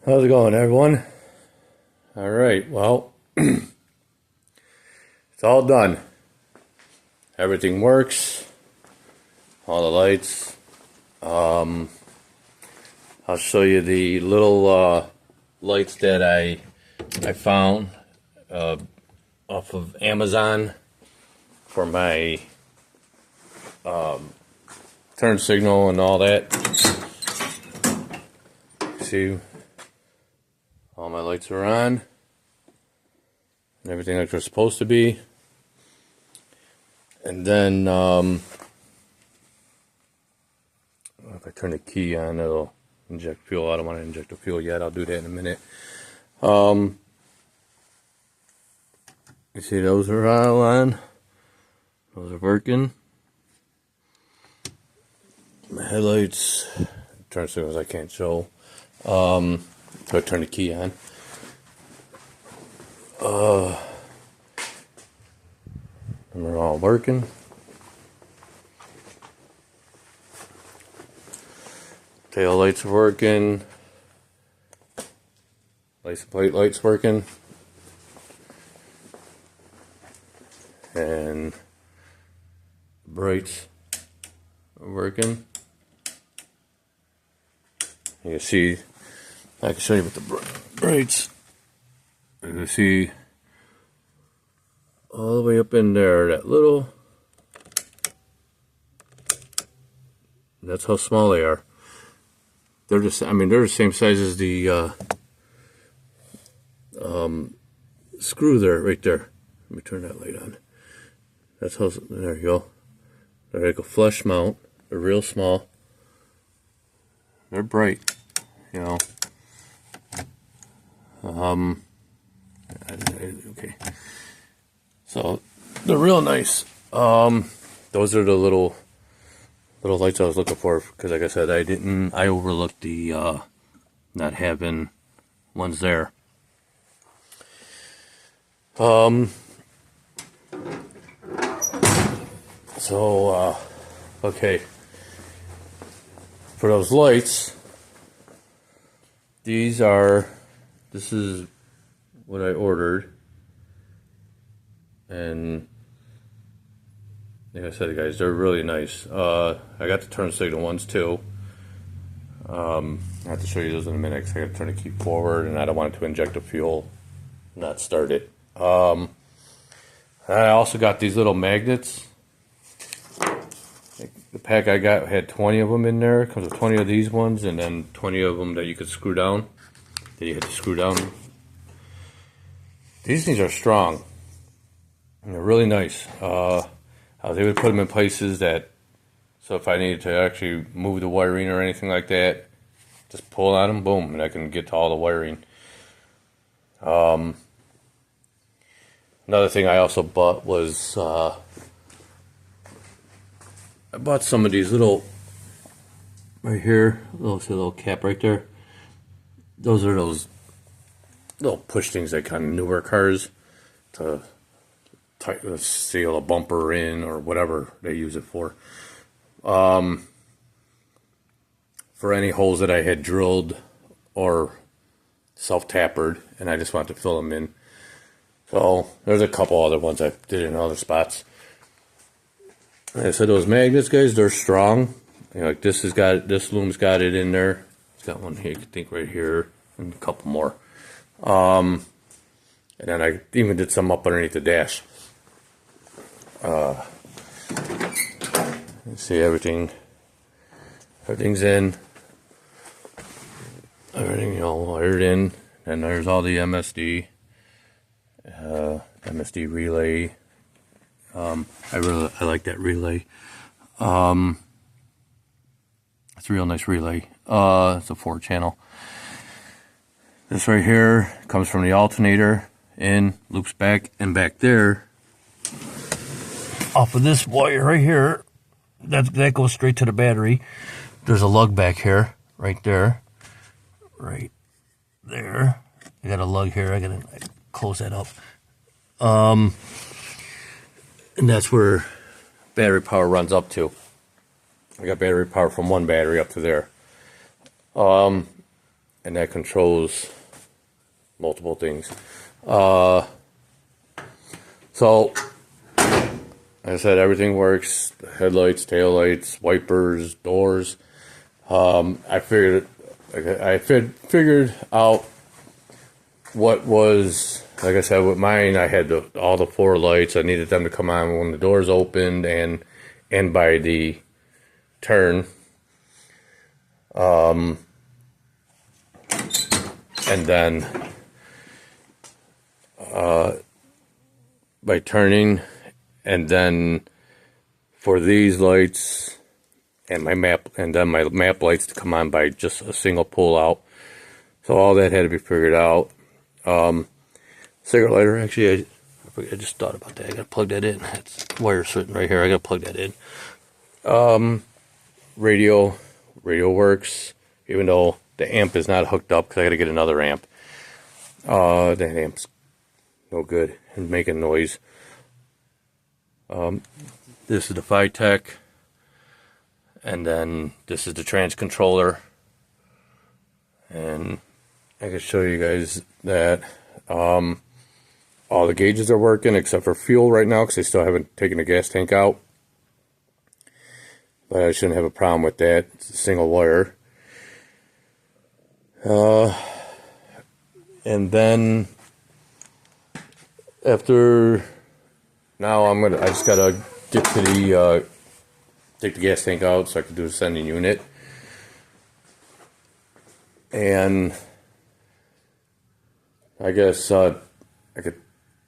How's it going, everyone? All right, well, it's all done. Everything works. All the lights. I'll show you the little lights that I found off of Amazon for my turn signal and all that. See, all my lights are on and everything like they're supposed to be. And then if I turn the key on, it'll inject fuel. I don't want to inject the fuel yet. I'll do that in a minute. You see, those are all on. Those are working. My headlights, turn signals I can't show. So I turn the key on. And they're all working. Tail lights are working. License plate lights working. And brights are working. You can see, I can show you with the brights. You can see all the way up in there, that little, that's how small they are. They're just, I mean, they're the same size as the screw there, right there. Let me turn that light on. That's how, there you go. They're like a flush mount. They're real small. They're bright, you know. Okay. So they're real nice. Those are the little lights I was looking for, because like I said, I overlooked the not having ones there. Okay. For those lights, this is what I ordered. And like I said, guys, they're really nice. I got the turn signal ones too. I have to show you those in a minute because I got to turn the key forward and I don't want it to inject the fuel, not start it. I also got these little magnets. The pack I got had 20 of them in there. It comes with 20 of these ones and then 20 of them that you could screw down. That you had to screw down. These things are strong. And they're really nice. I was able to put them in places that, so if I needed to actually move the wiring or anything like that, just pull on them, boom, and I can get to all the wiring. Another thing I also bought was, I bought some of these little, right here, little cap right there. Those are those little push things that kind of newer cars to seal a bumper in or whatever they use it for. For any holes that I had drilled or self-tappered and I just wanted to fill them in. So there's a couple other ones I did in other spots. Like I said, those magnets, guys, they're strong. You know, like this loom's got it in there. It's got one here, I think right here, and a couple more. And then I even did some up underneath the dash. You see everything's in. Everything, you know, wired in. And there's all the MSD relay. I like that relay. It's a real nice relay. It's a 4-channel. This right here comes from the alternator in, loops back, and back there, off of this wire right here, that goes straight to the battery. There's a lug back here, right there. Right there. I got a lug here. I gotta close that up. And that's where battery power runs up to. I got battery power from one battery up to there. and that controls multiple things. So, like I said, everything works. Headlights, taillights, wipers, doors. I figured out what was, like I said, with mine, I had all the 4 lights. I needed them to come on when the doors opened and by the turn. And then by turning, and then for these lights and my map lights to come on by just a single pull out. So all that had to be figured out. Cigarette lighter, actually, I just thought about that. I gotta plug that in. It's wire sitting right here. I gotta plug that in. Radio works, even though the amp is not hooked up because I gotta get another amp. That amp's no good and making noise. This is the Phytech, and then this is the trans controller, and I can show you guys that all the gauges are working except for fuel right now because I still haven't taken the gas tank out, but I shouldn't have a problem with that. It's a single wire. And then after now I just gotta get to the take the gas tank out so I can do the sending unit. And I guess I could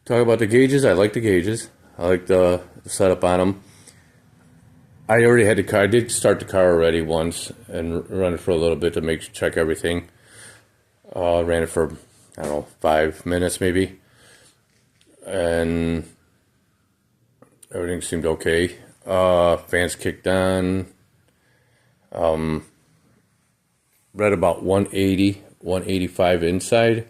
talk about the gauges. I like the gauges. I like the setup on them. I already had the car. I did start the car already once and run it for a little bit to check everything. Ran it for, I don't know, 5 minutes maybe. And everything seemed okay. Fans kicked on. Read about 180, 185 inside.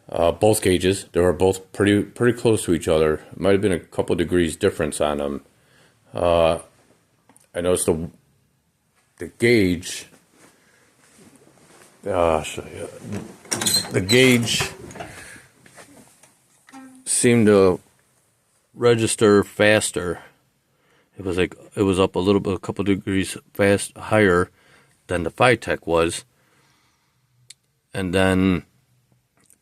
Both gauges, they were both pretty close to each other. It might have been a couple degrees difference on them. I noticed the gauge. I'll show you. The gauge seemed to register faster. It was up a little bit, a couple degrees higher than the Phytech was, and then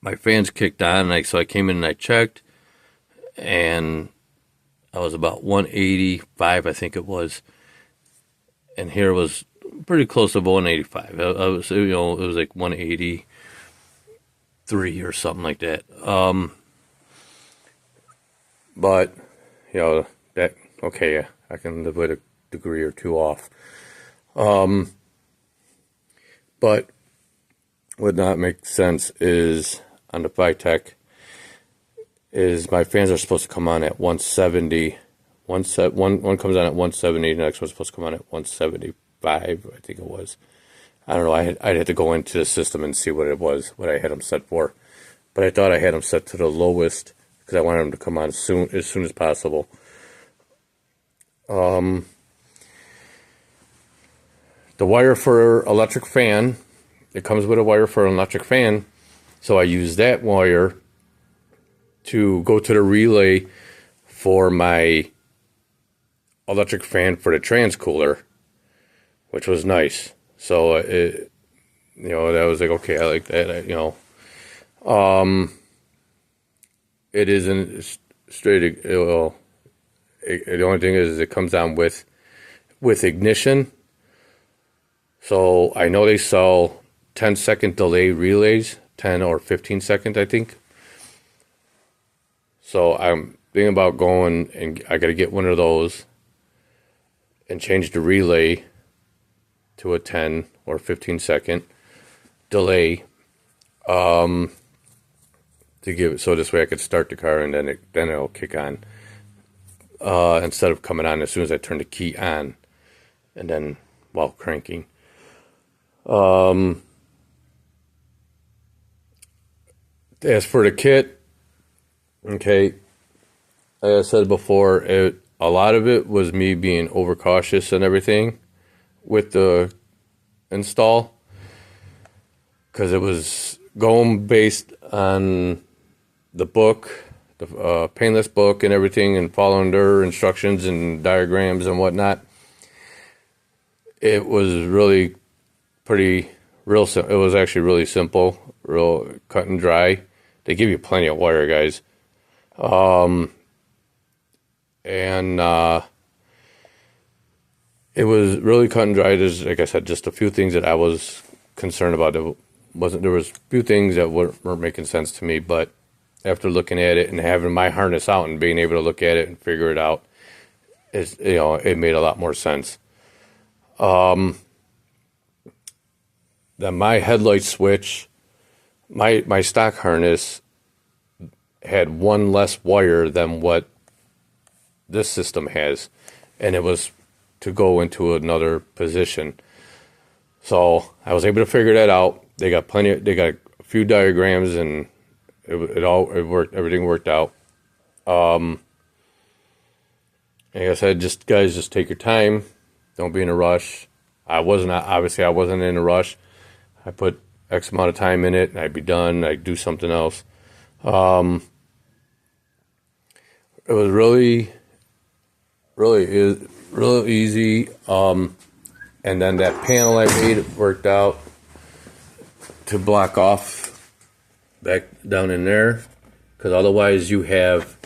my fans kicked on, so I came in and I checked, and I was about 185, I think it was, and here was pretty close to 185. I was, it was like 183 or something like that. But that okay, yeah, I can live with a degree or two off. But what not make sense is on the Phytech is my fans are supposed to come on at 170. One comes on at 170, the next one's supposed to come on at 175, I think it was. I don't know, I'd have to go into the system and see what it was, what I had them set for. But I thought I had them set to the lowest because I wanted them to come on as soon as possible. The wire for electric fan, it comes with a wire for an electric fan, so I use that wire to go to the relay for my electric fan for the trans cooler, which was nice. So that was like, okay, I like that. It isn't straight. The only thing is it comes on with ignition. So I know they sell 10-second delay relays, 10 or 15 second, I think. So I'm thinking about going, and I got to get one of those and change the relay to a 10 or 15 second delay to give it, so this way I could start the car and then it'll kick on instead of coming on as soon as I turn the key on and then while cranking. As for the kit, okay, like I said before, a lot of it was me being overcautious and everything with the install. because it was going based on the book, the painless book and everything, and following their instructions and diagrams and whatnot. It was really it was actually really simple, real cut and dry. They give you plenty of wire, guys. And it was really cut and dry. There's, like I said, just a few things that I was concerned about. There was a few things that weren't making sense to me, but after looking at it and having my harness out and being able to look at it and figure it out, it made a lot more sense. Then my headlight switch, my stock harness had one less wire than what this system has, and it was to go into another position. So I was able to figure that out. They got a few diagrams, and it worked. Everything worked out. Like I said, just take your time. Don't be in a rush. I wasn't in a rush. I put X amount of time in it, and I'd be done. I'd do something else. It was really easy. And then that panel I made worked out to block off back down in there, because otherwise you have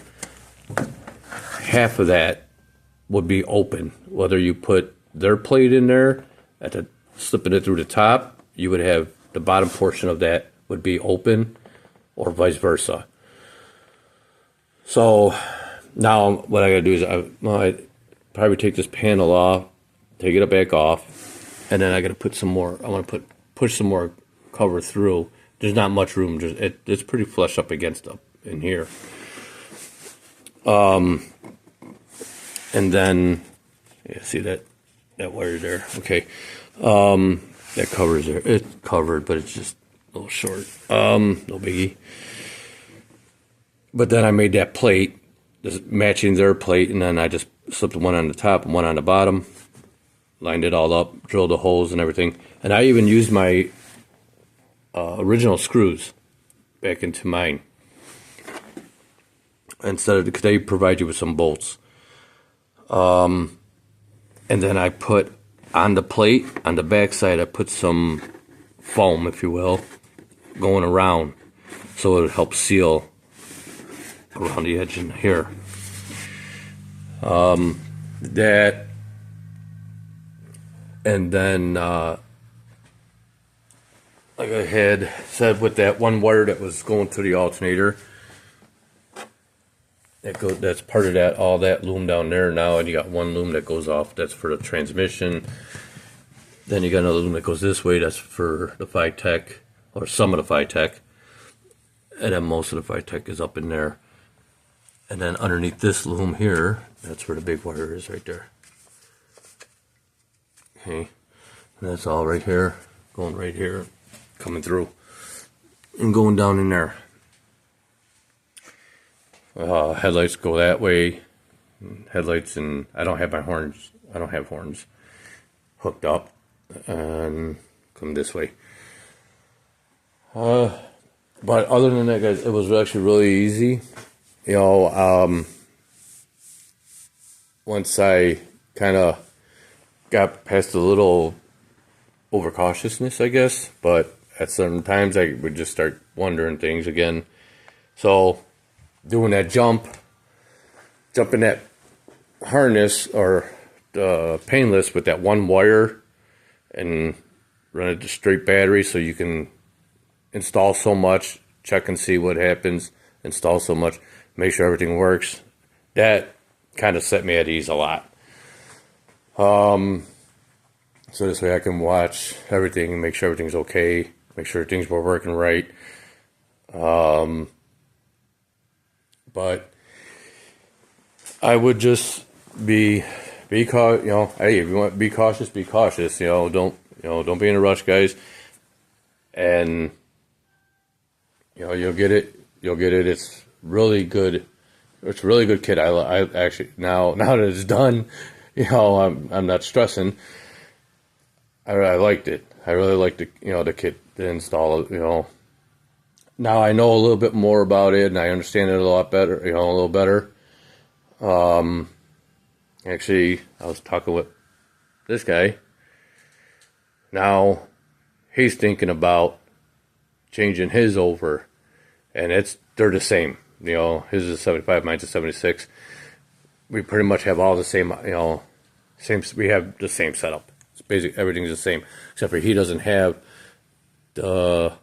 half of that would be open. Whether you put their plate in there slipping it through the top, you would have the bottom portion of that would be open, or vice versa. So now what I gotta do is I probably take this panel off, take it back off, and then I gotta put some more. I want to push some more cover through. There's not much room. It's pretty flush up against up in here. And then see that wire there. Okay. That covers there. It's covered, but it's just a little short. No biggie. But then I made that plate, just matching their plate, and then I just slipped one on the top and one on the bottom, lined it all up, drilled the holes and everything. And I even used my original screws back into mine, because they provide you with some bolts. And then I put on the plate, on the back side, I put some foam, if you will, going around, so it would help seal around the edge in here. That, and then like I had said, with that one wire that was going to the alternator, that's part of that, all that loom down there now, and you got one loom that goes off, that's for the transmission. Then you got another loom that goes this way, that's for the Phi-Tech, or some of the Phi-Tech, and then most of the Phi-Tech is up in there. And then underneath this loom here, that's where the big wire is, right there. Okay, and that's all right here, going right here, coming through, and going down in there. Headlights go that way. Headlights, and I don't have horns hooked up, and come this way. But other than that, guys, it was actually really easy. Once I kind of got past a little overcautiousness, I guess, but at certain times I would just start wondering things again. So doing that jumping that harness, or painless, with that one wire, and run it to straight battery, so you can install so much, check and see what happens, install so much, make sure everything works. That kind of set me at ease a lot. So this way I can watch everything and make sure everything's okay, make sure things were working right. But I would just be cautious. Hey, if you want to be cautious, be cautious. Don't be in a rush, guys. And you'll get it. It's really good. It's a really good kit. I actually, now that it's done, I'm not stressing. I liked it. I really liked the kit. to install it, Now I know a little bit more about it, and I understand it a lot better, a little better. Actually, I was talking with this guy. Now he's thinking about changing his over, and they're the same. His is 75, mine's a 76. We pretty much have all the same, we have the same setup. It's basically everything's the same, except for he doesn't have the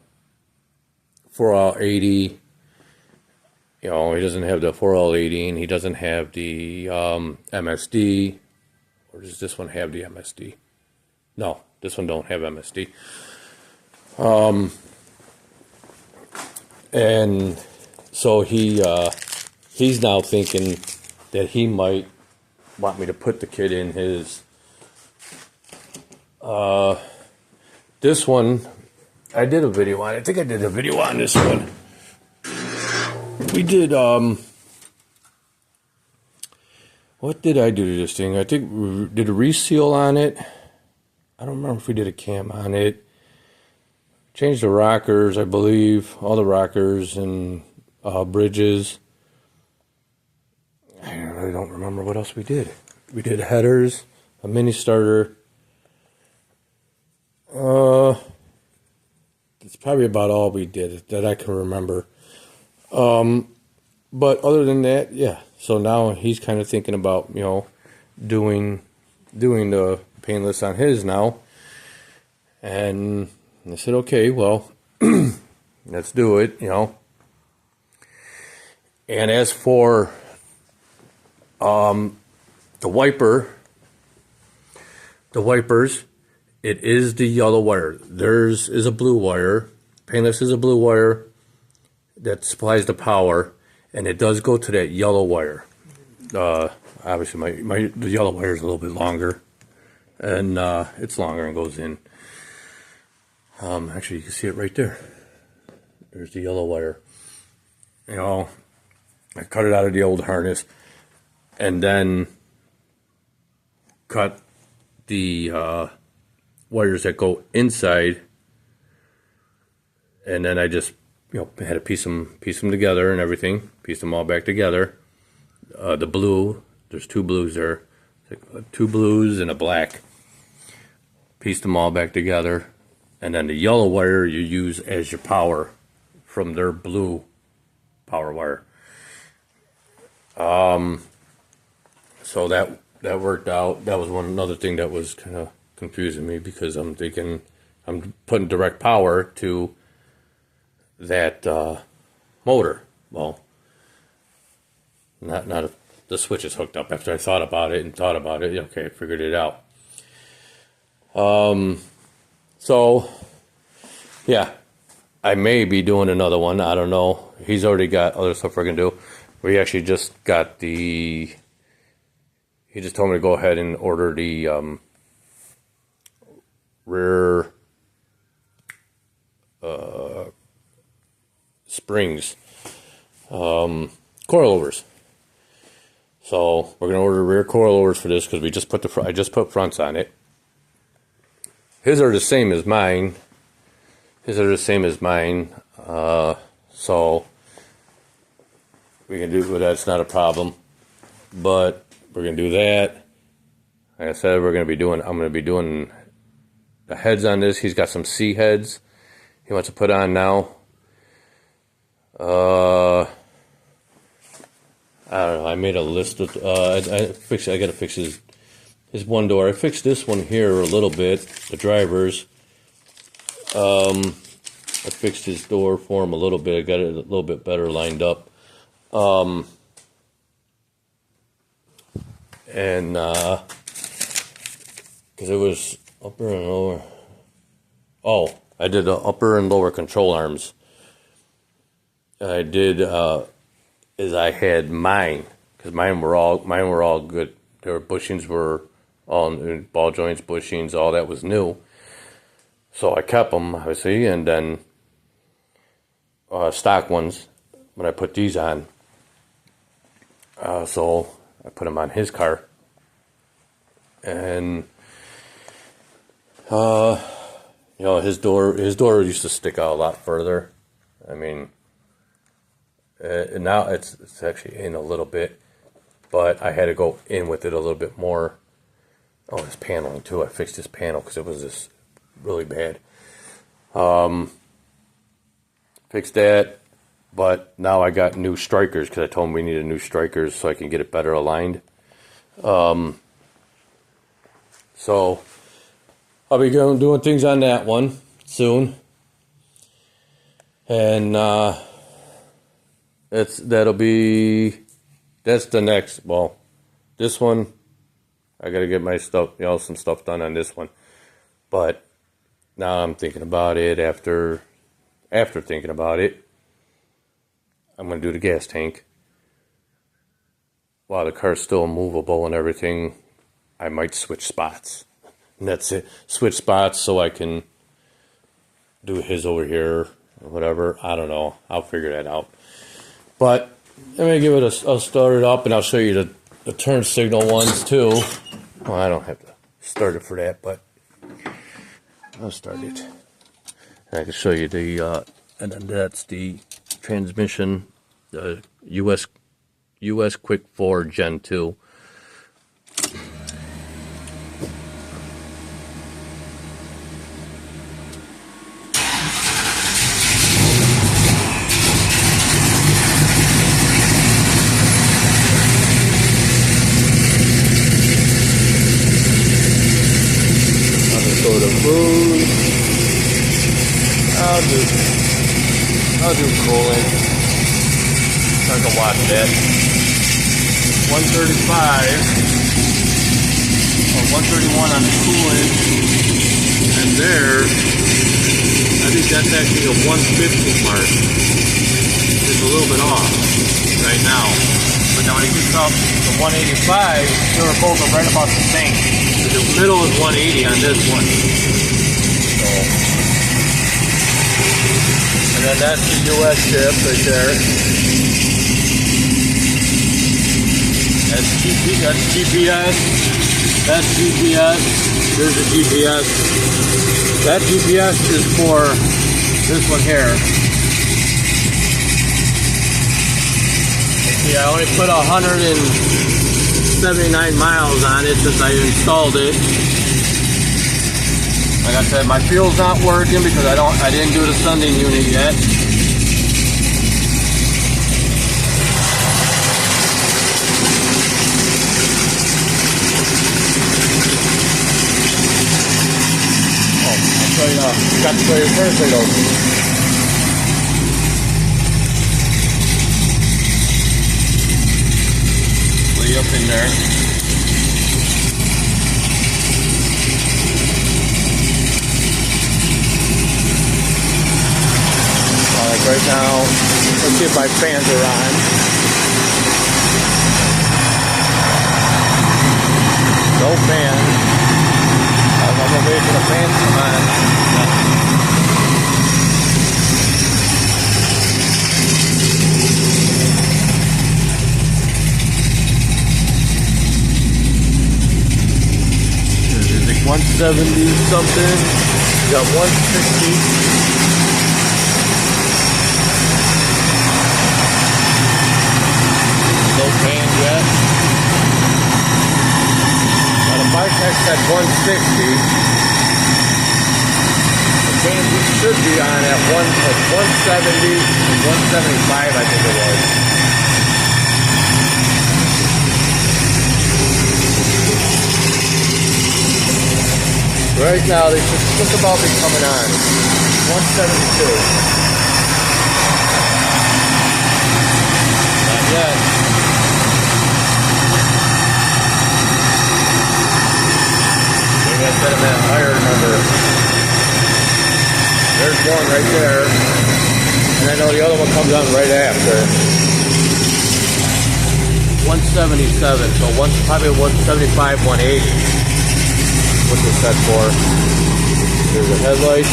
4L80. He doesn't have the 4L80, and he doesn't have the MSD. Or does this one have the MSD? No, this one don't have MSD. And so he's now thinking that he might want me to put the kit in his. This one, I did a video on it. I think I did a video on this one. We did, what did I do to this thing? I think we did a reseal on it. I don't remember if we did a cam on it. Changed the rockers, I believe. All the rockers and bridges. I really don't remember what else we did. We did headers, a mini starter. It's probably about all we did that I can remember. But other than that, yeah. So now he's kind of thinking about, doing the painless on his now. And I said, okay, well, let's do it, And as for the wipers, it is the yellow wire. Theirs is a blue wire. Painless is a blue wire that supplies the power, and it does go to that yellow wire. Obviously, the yellow wire is a little bit longer, and it's longer and goes in. Actually, you can see it right there. There's the yellow wire. I cut it out of the old harness, and then cut the wires that go inside, and then I just had to piece them together and everything, piece them all back together. The blue, there's two blues there, two blues and a black. Piece them all back together, and then the yellow wire you use as your power from their blue power wire. So that worked out. That was another thing that was kind of confusing me, because I'm thinking I'm putting direct power to that motor. Well, not if the switch is hooked up. After I thought about it, okay, I figured it out. So yeah, I may be doing another one. I don't know. He's already got other stuff we're gonna do. We actually just got he just told me to go ahead and order the rear springs, coilovers. So we're gonna order rear coilovers for this, because we just put I just put fronts on it. His are the same as mine. So we can do that's not a problem. But we're gonna do that. Like I said, I'm gonna be doing the heads on this. He's got some C heads he wants to put on now. I don't know. I made a list of. I gotta fix his one door. I fixed this one here a little bit. The drivers. I fixed his door for him a little bit. I got it a little bit better lined up. And because it was upper and lower. Oh, I did the upper and lower control arms. I did is I had mine, because mine were all good. Their bushings were all ball joints, bushings, all that was new. So I kept them, obviously, and then stock ones when I put these on. So I put them on his car, and You know, his door used to stick out a lot further. I mean, and now it's actually in a little bit, but I had to go in with it a little bit more. Oh, his paneling too. I fixed his panel because it was just really bad. Fixed that, but now I got new strikers because I told him we needed new strikers so I can get it better aligned. So I'll be doing things on that one soon, and that's the next. Well, this one I got to get my stuff, some stuff done on this one, but now I'm thinking about it. After thinking about it, I'm gonna do the gas tank. While the car's still movable and everything, I might switch spots. And that's it. Switch spots so I can do his over here or whatever. I don't know. I'll figure that out. But let me give it I'll start it up and I'll show you the turn signal ones too. Well, I don't have to start it for that, but I'll start it. And I can show you and then that's the transmission, the US Quick 4 Gen 2. Go to food. I'll do cooling. I can watch that. 135 or 131 on the cooling, and there, I think that's actually a 150 mark. It's a little bit off right now, but now when it gets up to 185, they were both right about the same. The middle is 180 on this one. So, and then that's the US chip right there. That's GPS. That's GPS. There's a GPS. That GPS is for this one here. See, I only put 179 miles on it since I installed it. Like I said, my fuel's not working because I didn't do the sending unit yet. Oh, you got to show your first signal. Way up in there. Like right now, let's see if my fans are on. No fans. I'm gonna wait for the fans to come on. There's like 170 something. We got 160. No fans yet. Now the Bartex at 160. The fans should be on at 170, 175 I think it was. Right now they should just about be coming on. 172. Not yet. Maybe I set them at a higher number. There's one right there. And I know the other one comes on right after. 177, so probably 175, 180. What's this set for? There's a headlight.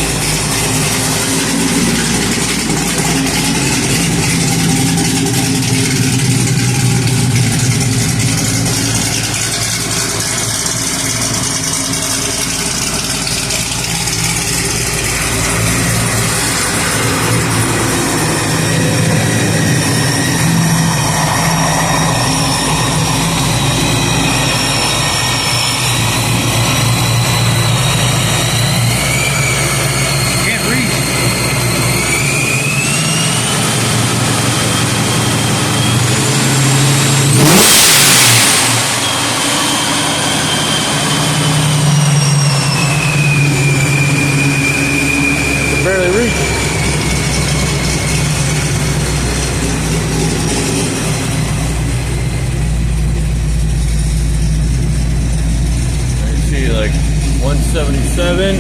177.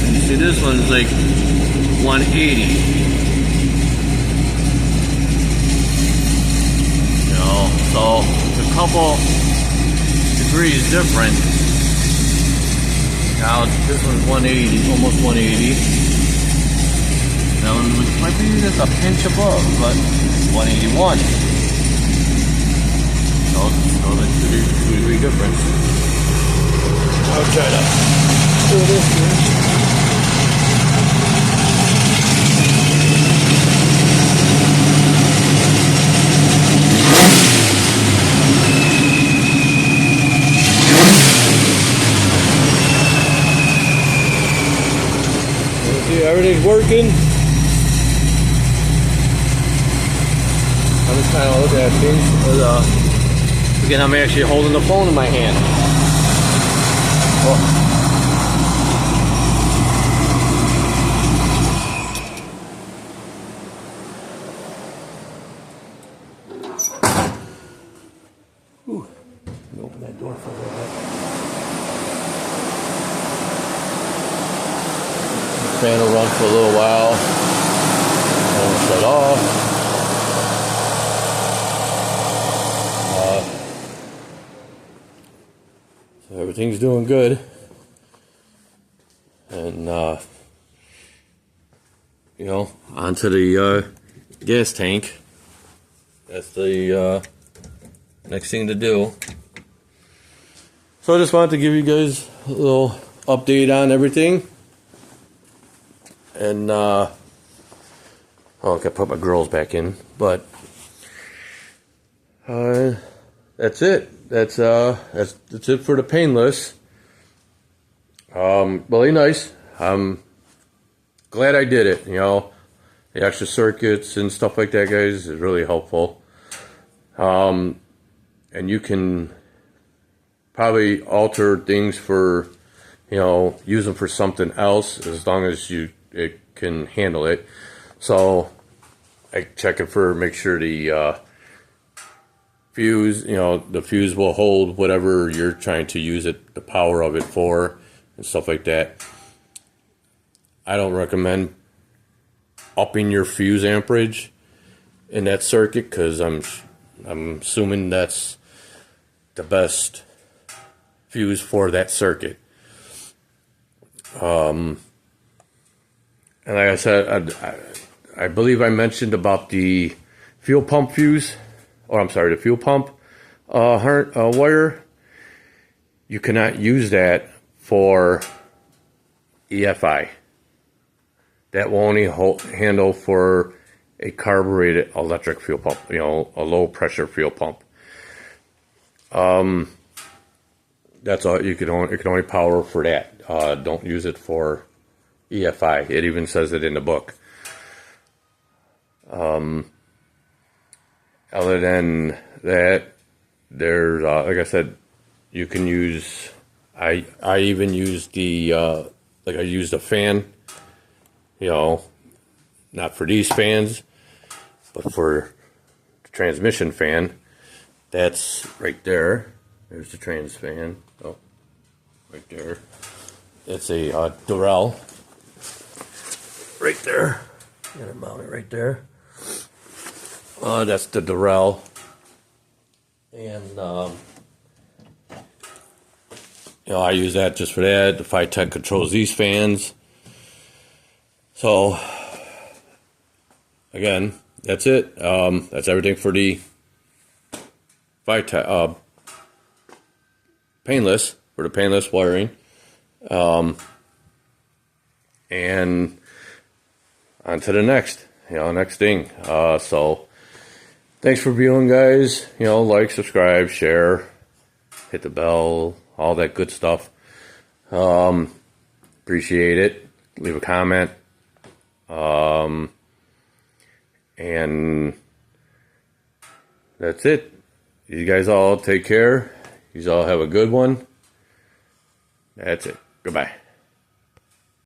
And you see this one's like 180. You know, so it's a couple degrees different. Now this one's 180, almost 180. That one might be just a pinch above, but 181. So that's a 2 degree difference. I'll try to do this here. See, everything's working. I'm just kind of looking at things. Again, I'm actually holding the phone in my hand. Oh. Ooh. Let me open that door for a little bit. The fan will run for a little while. And we'll shut off. So everything's doing good. And, you know, onto the gas tank. That's the next thing to do. So I just wanted to give you guys a little update on everything. And, oh, I gotta put my grills back in. But, that's it. That's it for the painless. Really nice. I'm glad I did it. You know, the extra circuits and stuff like that, guys, is really helpful. And you can probably alter things for, you know, use them for something else as long as it can handle it. So I check it for, make sure the fuse, you know, the fuse will hold whatever you're trying to use it, the power of it for, and stuff like that. I don't recommend upping your fuse amperage in that circuit because I'm assuming that's the best fuse for that circuit. And like I said, I believe I mentioned about the fuel pump fuse. Or I'm sorry, the fuel pump wire. You cannot use that for EFI. That will only handle for a carbureted electric fuel pump, you know, a low pressure fuel pump. That's all. It can only power for that. Don't use it for EFI. It even says it in the book. Other than that, there's like I said, you can use. I even use the like I used a fan. You know, not for these fans, but for the transmission fan. That's right there. There's the trans fan. Oh, right there. It's a Durrell. Right there. Gotta mount it right there. That's the Durrell, and you know, I use that just for that. The 510 controls these fans. So again, that's it. That's everything for the 510 painless, for the painless wiring, and on to the next, you know, next thing. So. Thanks for viewing, guys. You know, like, subscribe, share, hit the bell, all that good stuff. Appreciate it. Leave a comment. And that's it. You guys all take care. You all have a good one. That's it. Goodbye.